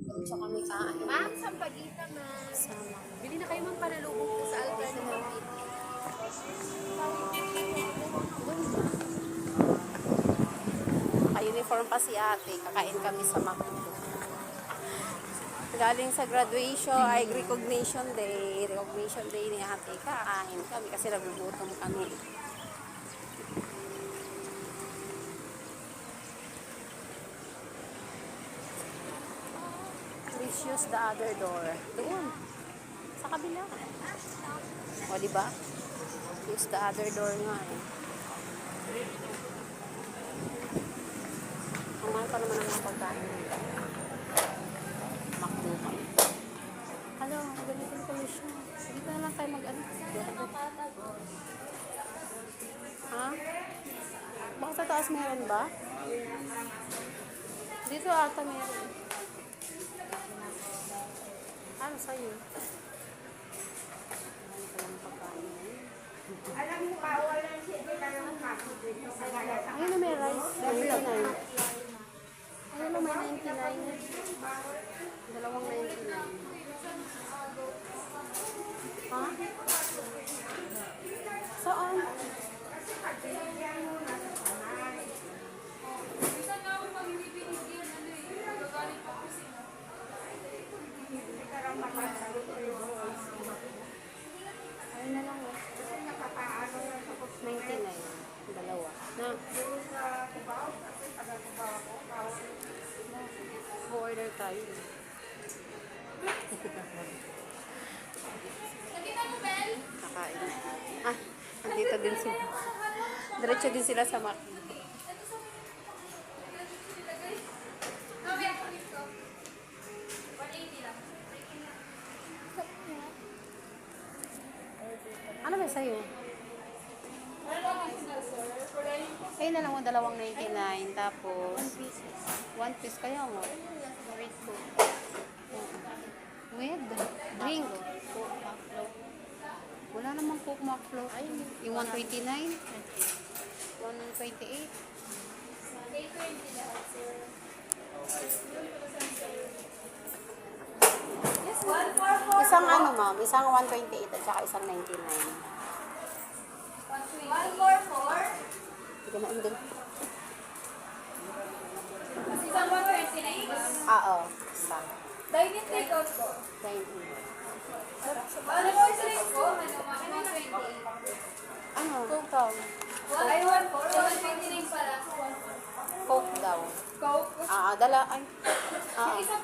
Gusto kami kain. Ma'am, sampagita, ma'am. Sama. Bili na kayo, ma'am, panalubong po sa alternative. Naka-uniform pa si ate. Kakain kami sa McDo. Galing sa graduation, ay recognition day. Recognition day ni ate. Kakain kami kasi nagugutom kami. Please use the other door. Doon. Sa kabila. O, diba? Use the other door nga eh. Ang mahal pa naman ang mga pagkain dito. McDo kami. Hello, ganito na kami siya. Dito na lang tayo mag-ano. Ha? Baka sa taas meron ba? Dito ata meron. Ano sa'yo? Ano pa lang pagkain ngayon? Alam mo ba, wala siya ng kaso dito sa galata. Ayun na may rice. 99. Ayun na may 99. Dalawang 99. Ha? Saan? Ayun na lang. 99. Dalawa. Na. Order tayo. Nakain. Ah, andito din sila. Diretso din sila sa Mac. Ano ba sa'yo? Ayun na lang mo, dalawang 99. Tapos, 1 piece kaya mo. With drink. Wala namang Coke McFloat. Yung 129? 128? Isang ano ma'am, isang 128 at saka isang 99. 144? Hindi ka na indun. Isang 129? Oo, isa. Dining take out ko. 90. Ano po yung drink ko? Ano, 128? Ano? Coke daw. Ay, 129 pala. Coke daw. Coke? Dala. Ay. Isa